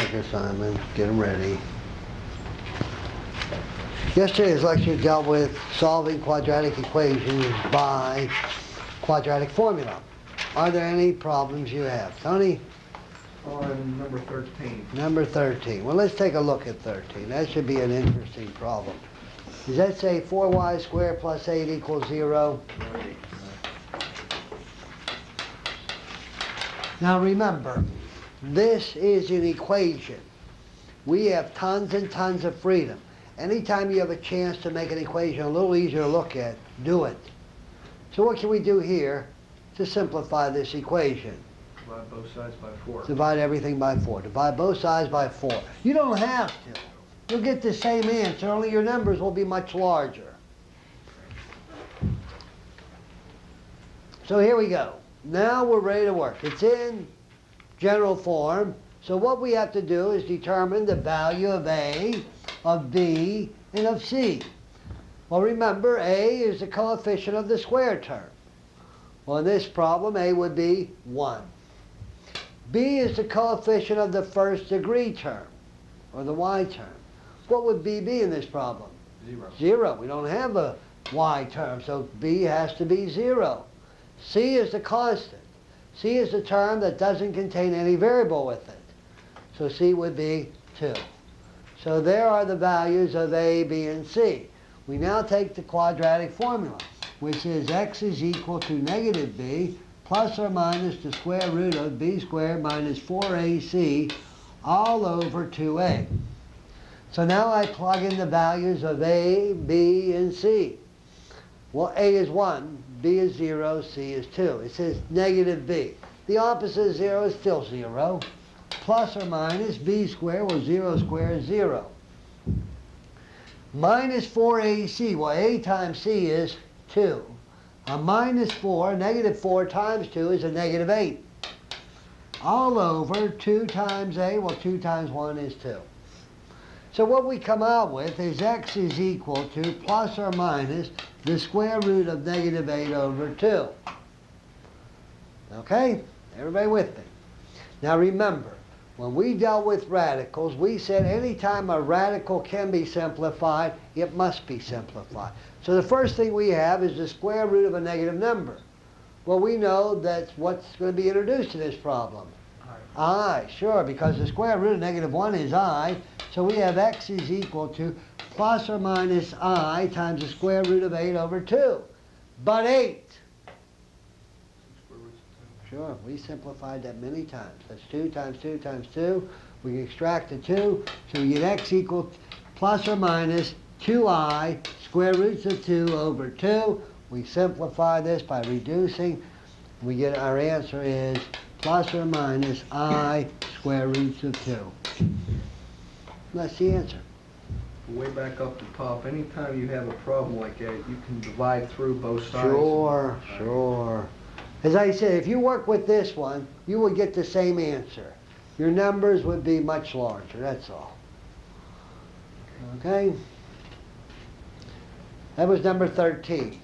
homework assignments. Get them ready. Yesterday's lecture dealt with solving quadratic equations by quadratic formula. Are there any problems you have? Tony? On number 13. Number 13. Well, let's take a look at 13. That should be an interesting problem. Does that say 4y squared plus 8 equals 0? Right. Now remember, this is an equation. We have tons and tons of freedom. Anytime you have a chance to make an equation a little easier to look at, do it. So what can we do here to simplify this equation? Divide both sides by 4. Divide everything by 4. Divide both sides by 4. You don't have to. You'll get the same answer, only your numbers will be much larger. So here we go. Now we're ready to work. It's in general form. So what we have to do is determine the value of A, of B, and of C. Well, remember, A is the coefficient of the square term. Well, in this problem, A would be 1. B is the coefficient of the first degree term, or the y term. What would B be in this problem? 0. 0. We don't have a y term, so B has to be 0. C is the constant. C is the term that doesn't contain any variable with it. So C would be 2. So there are the values of A, B, and C. We now take the quadratic formula, which is x is equal to negative b plus or minus the square root of b squared minus 4ac all over 2a. So now I plug in the values of A, B, and C. Well, A is 1, B is 0, C is 2. It says negative b. The opposite of 0 is still 0. Plus or minus b squared, well 0 squared is 0. Minus 4ac, well A times C is 2. A minus 4, negative 4 times 2 is a negative 8. All over 2 times A, well 2 times 1 is 2. So what we come out with is x is equal to plus or minus the square root of negative 8 over 2. Okay? Everybody with me? Now remember, when we dealt with radicals, we said anytime a radical can be simplified, it must be simplified. So the first thing we have is the square root of a negative number. Well, we know that's what's going to be introduced to this problem. I, sure, because the square root of negative 1 is I, so we have x is equal to plus or minus I times the square root of 8 over 2. But 8. Sure, we simplified that many times. That's 2 times 2 times 2. We can extract the 2, so we get x equal plus or minus 2i square roots of 2 over 2. We simplify this by reducing. We get our answer is plus or minus I square roots of 2. That's the answer. Way back up the top, anytime you have a problem like that, you can divide through both sides. Sure, sure. As I said, if you work with this one, you will get the same answer. Your numbers would be much larger, that's all. Okay? That was number 13.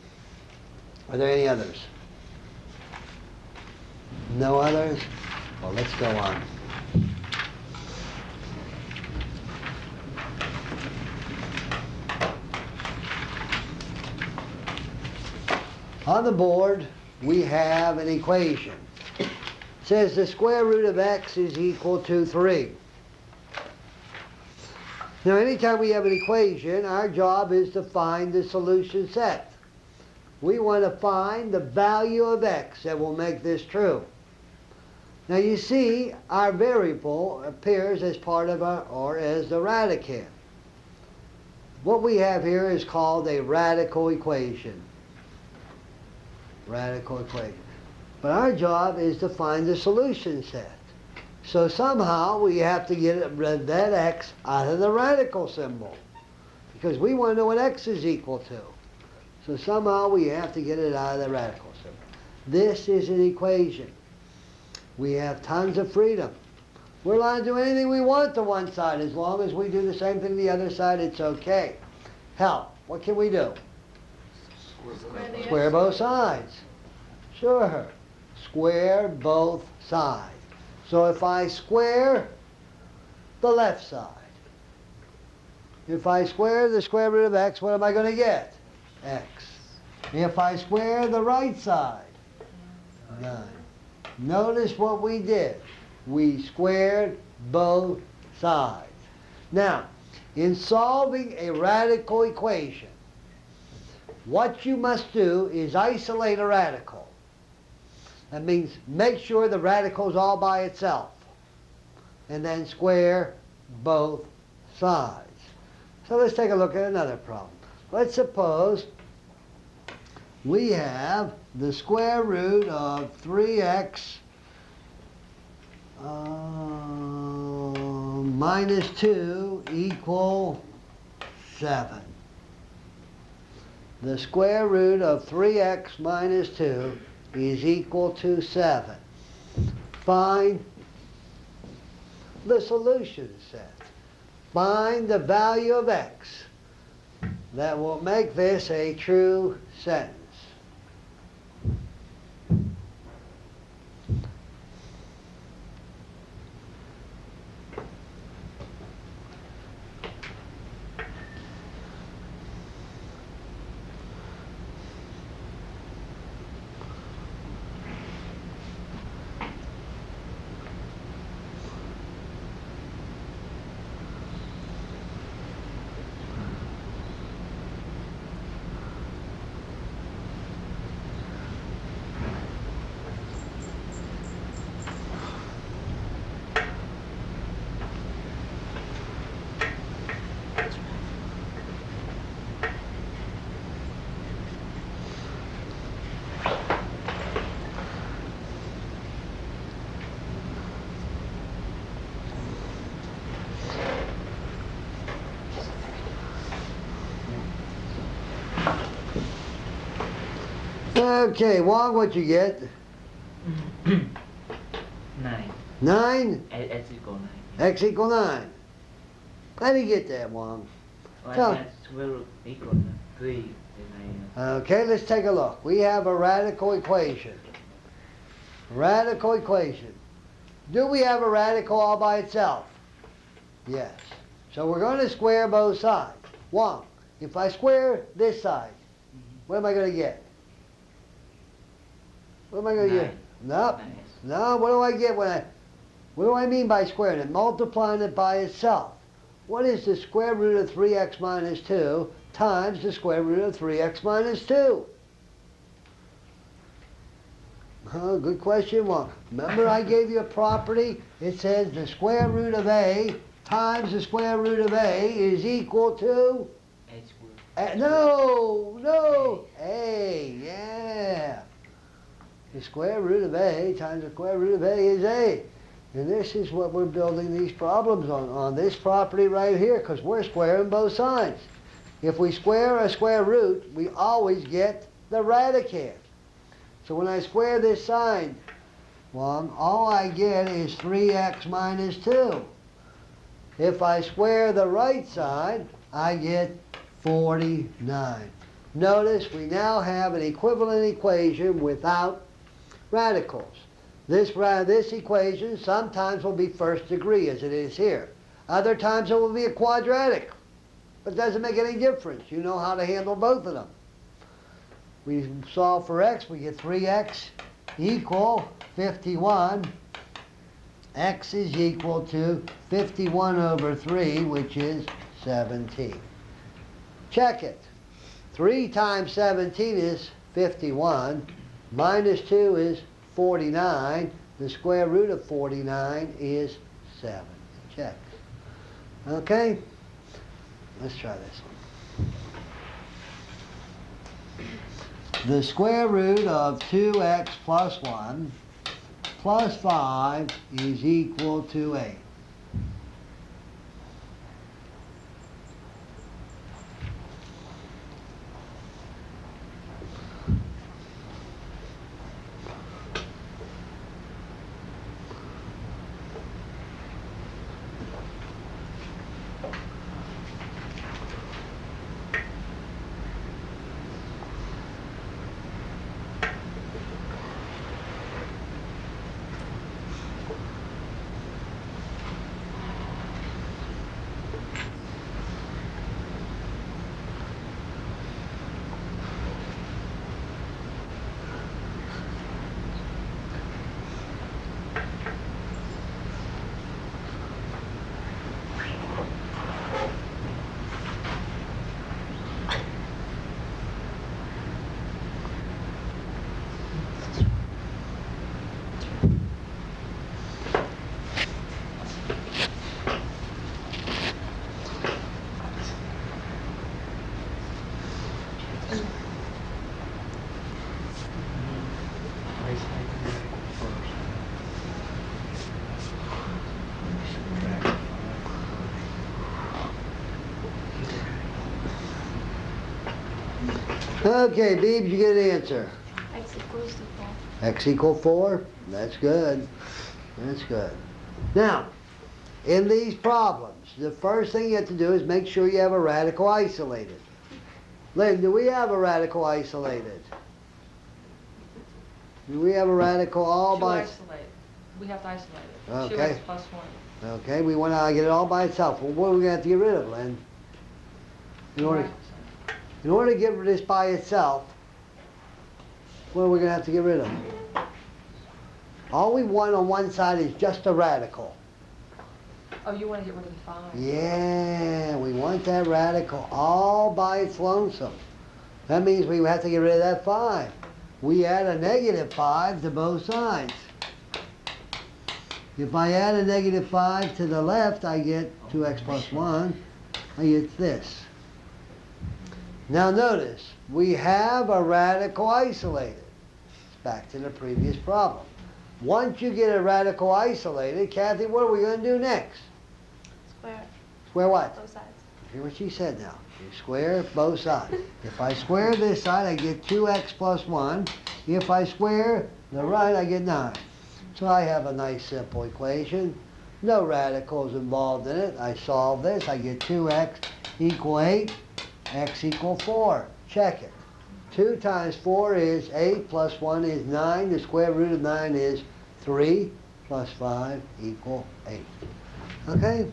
Are there any others? No others? Well, let's go on. On the board, we have an equation. It says the square root of x is equal to 3. Now, anytime we have an equation, our job is to find the solution set. We want to find the value of x that will make this true. Now, you see, our variable appears as part of our, or as the radicand. What we have here is called a radical equation. Radical equation. But our job is to find the solution set. So somehow we have to get that x out of the radical symbol, because we want to know what x is equal to. So somehow we have to get it out of the radical symbol. This is an equation. We have tons of freedom. We're allowed to do anything we want to one side. As long as we do the same thing to the other side, it's okay. Help. What can we do? Square both sides. Sure. Square both sides. So if I square the left side. If I square the square root of x, what am I going to get? X. If I square the right side, 9. Notice what we did. We squared both sides. Now, in solving a radical equation, what you must do is isolate a radical. That means make sure the radical is all by itself. And then square both sides. So let's take a look at another problem. Let's suppose we have the square root of 3x minus 2 equal 7. The square root of 3x minus 2 is equal to 7. Find the solution set. Find the value of x that will make this a true sentence. Okay, Wong, what'd you get? 9. 9? X equal 9. X equal 9. How do you get that, Wong? Tell- X square root equal 3. Okay, let's take a look. We have a radical equation. Radical equation. Do we have a radical all by itself? Yes. So we're going to square both sides. Wong, if I square this side, what am I going to get? What am I going to get? Nope. No, what do I get when what do I mean by squaring it? Multiplying it by itself. What is the square root of 3x minus 2 times the square root of 3x minus 2? Oh, good question, Wong. Remember I gave you a property? It says the square root of a times the square root of a is equal to? No, A, yeah. The square root of a times the square root of a is a. And this is what we're building these problems on this property right here, because we're squaring both sides. If we square a square root, we always get the radicand. So when I square this side, well, all I get is 3x minus 2. If I square the right side, I get 49. Notice we now have an equivalent equation without radicals. This equation sometimes will be first degree, as it is here. Other times it will be a quadratic. But it doesn't make any difference. You know how to handle both of them. We solve for x, we get 3x equal 51. X is equal to 51 over 3, which is 17. Check it. 3 times 17 is 51. Minus 2 is 49. The square root of 49 is 7. Check. Okay? Let's try this one. The square root of 2x plus 1 plus 5 is equal to 8. Okay, Beebs, you get an answer. X equals to 4. X equal 4? That's good. That's good. Now, in these problems, the first thing you have to do is make sure you have a radical isolated. Lynn, do we have a radical isolated? Do we have a radical all by... Isolate. We have to isolate it. Okay. 2x plus 1. Okay, we want to get it all by itself. Well, what are we going to have to get rid of, Lynn? In order to get rid of this by itself, what are we going to have to get rid of? All we want on one side is just a radical. Oh, you want to get rid of the 5? Yeah, we want that radical all by its lonesome. That means we have to get rid of that 5. We add a negative 5 to both sides. If I add a negative 5 to the left, I get 2x plus 1. I get this. Now notice, we have a radical isolated. It's back to the previous problem. Once you get a radical isolated, Kathy, what are we going to do next? Square Square what? both sides. Hear what she said now. You square both sides. If I square this side, I get 2x plus 1. If I square the right, I get 9. So I have a nice simple equation. No radicals involved in it. I solve this. I get 2x equal 8. X equal 4. Check it. 2 times 4 is 8 plus 1 is 9. The square root of 9 is 3 plus 5 equal 8. Okay?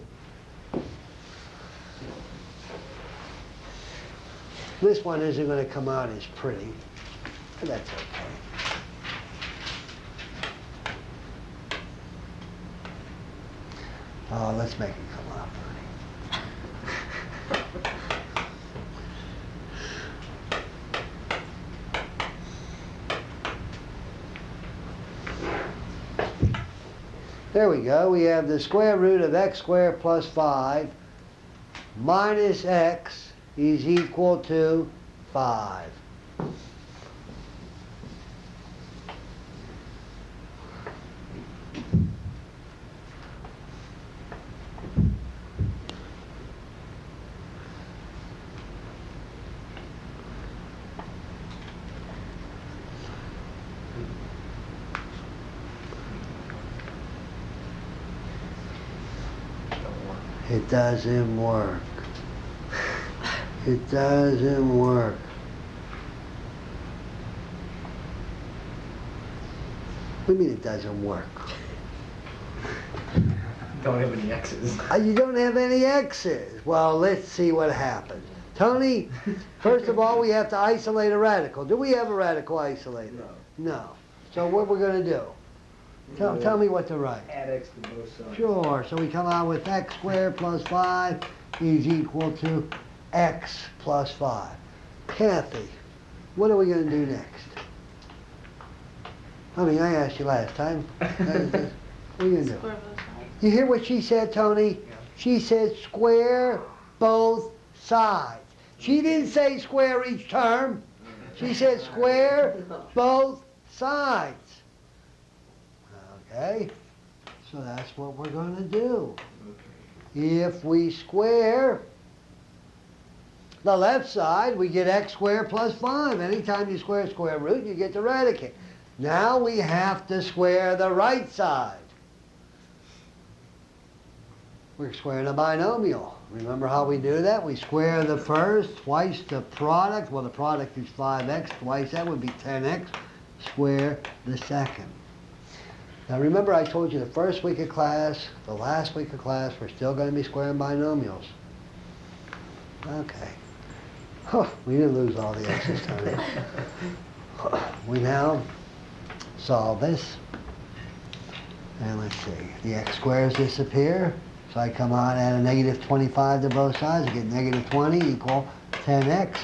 This one isn't going to come out as pretty, but that's okay. Oh, let's make it come out pretty. There we go. We have the square root of x squared plus 5 minus x is equal to 5. It doesn't work. It doesn't work. What do you mean it doesn't work? Don't have any X's. You don't have any X's. Well, let's see what happens. Tony, first of all, we have to isolate a radical. Do we have a radical isolated? No. No. So what we're going to do? Tell me what to write. Add X to both sides. Sure. So we come out with x squared plus 5 is equal to x plus 5. Kathy, what are we going to do next? I mean, I asked you last time. What are you going to do? Square both sides. You hear what she said, Tony? Yeah. She said square both sides. She didn't say square each term. She said square both sides. Okay? So that's what we're going to do. If we square the left side, we get x squared plus 5. Anytime you square square root, you get the radicand. Now we have to square the right side. We're squaring a binomial. Remember how we do that? We square the first, twice the product. Well, the product is 5x, twice that would be 10x. Square the second. Now remember I told you the first week of class, the last week of class, we're still going to be squaring binomials. Okay. Huh, we didn't lose all the x's, Tony. We now solve this. And let's see, the x squares disappear. So I come on, add a negative 25 to both sides. I get negative 20 equal 10x.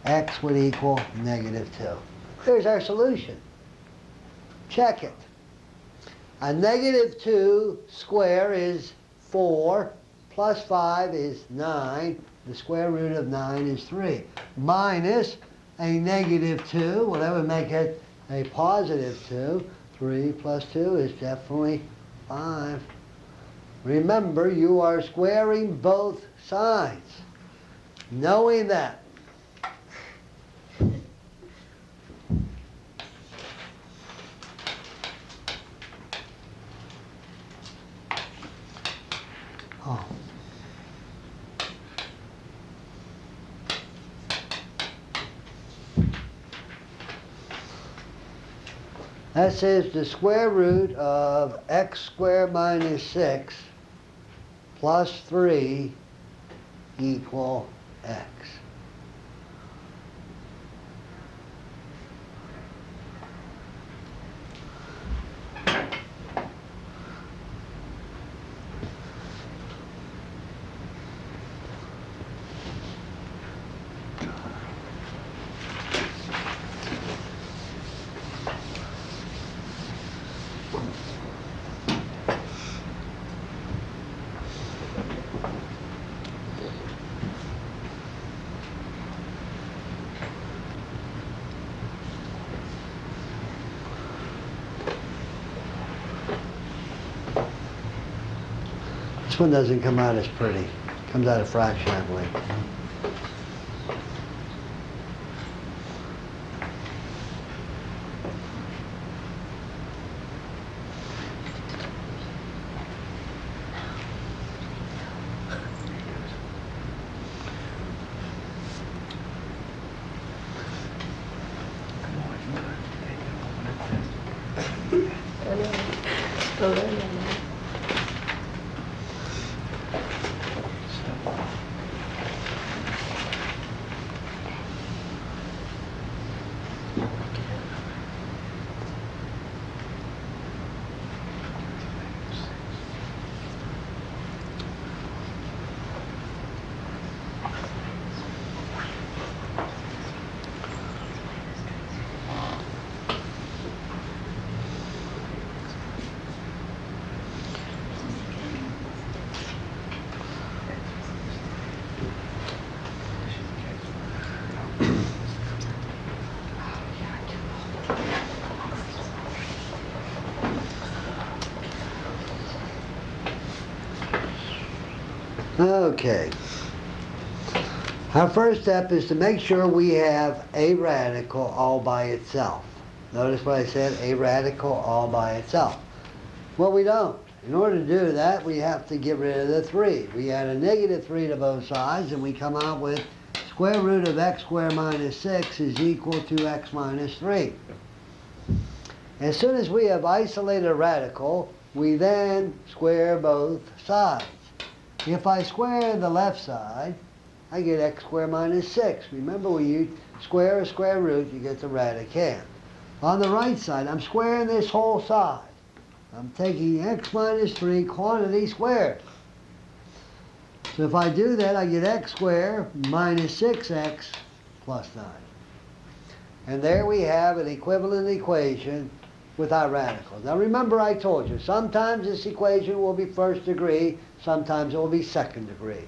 X would equal negative 2. There's our solution. Check it. A negative 2 square is 4, plus 5 is 9. The square root of 9 is 3. Minus a negative 2, well that would make it a positive 2. 3 plus 2 is definitely 5. Remember, you are squaring both sides. Knowing that, That says the square root of x squared minus 6 plus 3 equal x. This one doesn't come out as pretty. It comes out a fraction, I believe. Okay. Our first step is to make sure we have a radical all by itself. Notice what I said, a radical all by itself. Well, we don't. In order to do that, we have to get rid of the 3. We add a negative 3 to both sides, and we come out with square root of x squared minus 6 is equal to x minus 3. As soon as we have isolated a radical, we then square both sides. If I square the left side, I get x squared minus 6. Remember, when you square a square root, you get the radicand. On the right side, I'm squaring this whole side. I'm taking x minus 3 quantity squared. So if I do that, I get x squared minus 6x plus 9. And there we have an equivalent equation with our radicals. Now remember, I told you, sometimes this equation will be first degree, sometimes it will be second degree.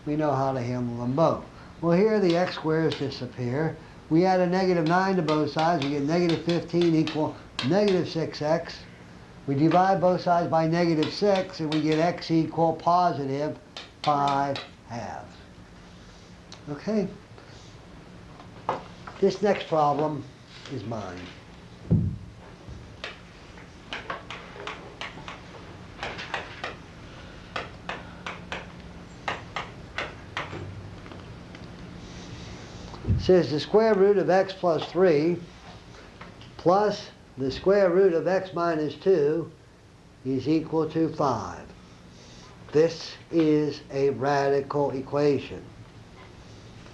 We know how to handle them both. Well, here the x squares disappear. We add a negative 9 to both sides. We get negative 15 equal negative 6x. We divide both sides by negative 6, and we get x equal positive 5 halves. Okay? This next problem is mine. It says the square root of x plus 3 plus the square root of x minus 2 is equal to 5. This is a radical equation.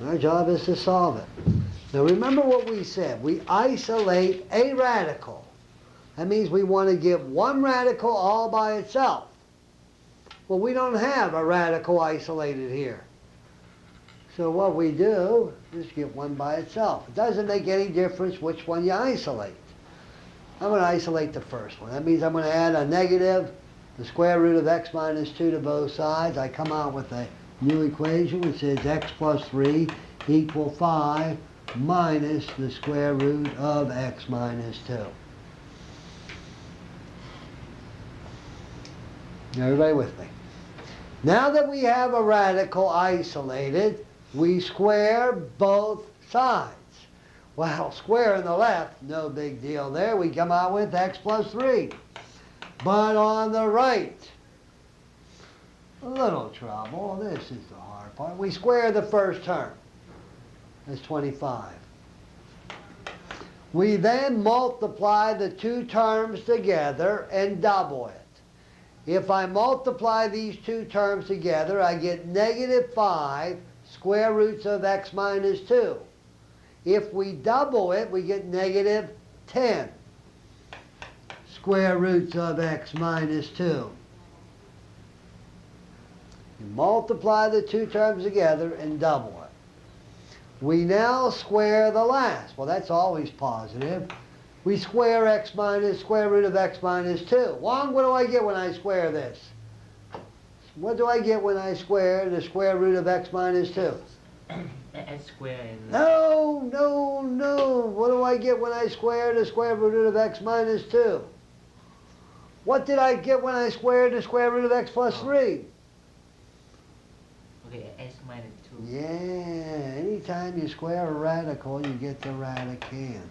Our job is to solve it. Now remember what we said. We isolate a radical. That means we want to get one radical all by itself. Well, we don't have a radical isolated here. So what we do is get one by itself. It doesn't make any difference which one you isolate. I'm going to isolate the first one. That means I'm going to add a negative, the square root of x minus 2 to both sides. I come out with a new equation which says x plus 3 equal 5 minus the square root of x minus 2. Everybody with me? Now that we have a radical isolated, we square both sides. Well, squaring the left, no big deal there. We come out with x plus 3. But on the right, a little trouble. This is the hard part. We square the first term. That's 25. We then multiply the two terms together and double it. If I multiply these two terms together, I get negative 5 square roots of x minus 2. If we double it, we get negative 10 square roots of x minus 2. You multiply the two terms together and double it. We now square the last. Well, that's always positive. We square x minus square root of x minus 2. Wong, what do I get when I square this? What do I get when I square the square root of x minus 2? S square and No, no, no. What do I get when I square the square root of x minus 2? What did I get when I squared the square root of x plus 3? okay, S minus 2. Yeah, anytime you square a radical, you get the radicand.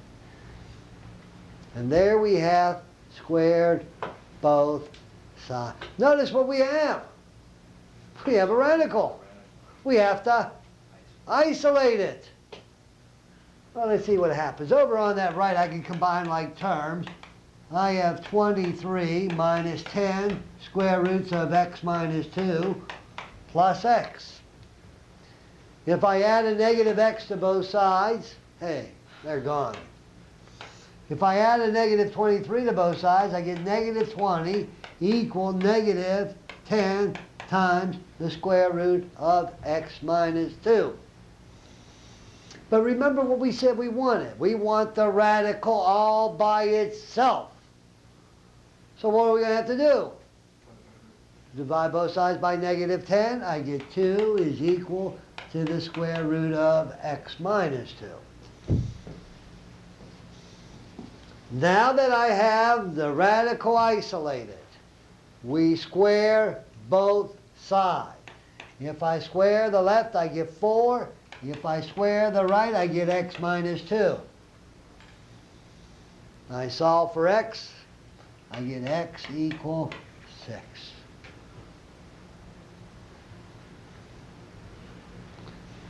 And there we have squared both sides. Notice what we have. We have a radical. We have to isolate it. Well, let's see what happens. Over on that right, I can combine like terms. I have 23 minus 10 square roots of x minus 2 plus x. If I add a negative x to both sides, hey, they're gone. If I add a negative 23 to both sides, I get negative 20 equal negative 10 times the square root of x minus 2. But remember what we said we wanted. We want the radical all by itself. So what are we going to have to do? Divide both sides by negative 10. I get 2 is equal to the square root of x minus 2. Now that I have the radical isolated, we square both sides. If I square the left, I get 4. If I square the right, I get x minus 2. I solve for x. I get x equal 6.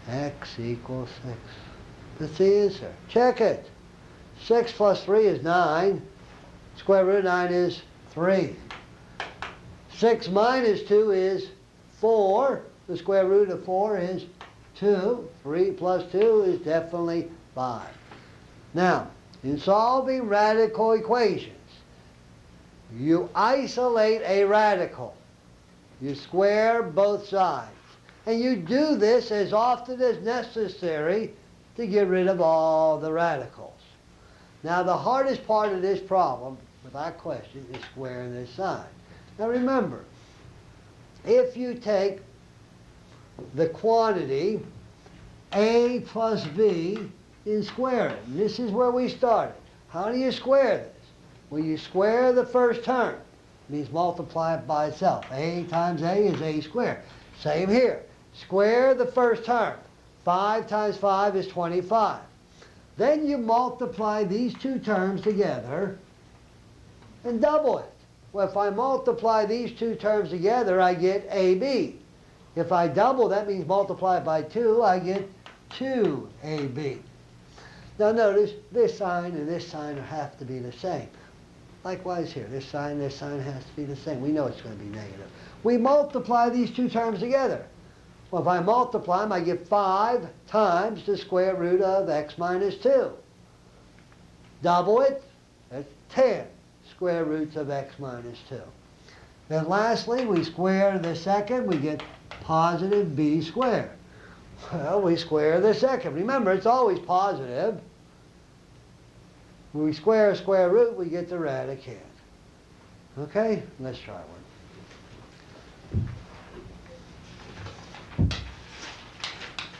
X equals 6. That's the answer. Check it. 6 plus 3 is 9. Square root of 9 is 3. 6 minus 2 is 4. The square root of 4 is 2. 3 plus 2 is definitely 5. Now, in solving radical equations, you isolate a radical. You square both sides. And you do this as often as necessary to get rid of all the radicals. Now, the hardest part of this problem, without question, is squaring this side. Now remember, if you take the quantity a plus b and square it, and this is where we started. How do you square this? Well, you square the first term. It means multiply it by itself. A times a is a squared. Same here. Square the first term. 5 times 5 is 25. Then you multiply these two terms together and double it. Well, if I multiply these two terms together, I get AB. If I double, that means multiply it by 2, I get 2AB. Now notice, this sign and this sign have to be the same. Likewise here, this sign has to be the same. We know it's going to be negative. We multiply these two terms together. Well, if I multiply them, I get 5 times the square root of x minus 2. Double it, that's 10 square roots of x minus 2. Then lastly, we square the second, we get positive b squared. Well, we square the second. Remember, it's always positive. When we square a square root, we get the radicand. Okay, let's try one.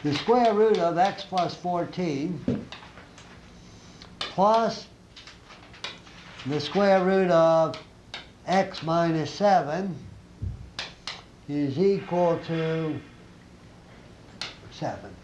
The square root of x plus 14 plus the square root of x minus 7 is equal to 7.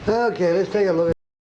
Okay, let's take a look at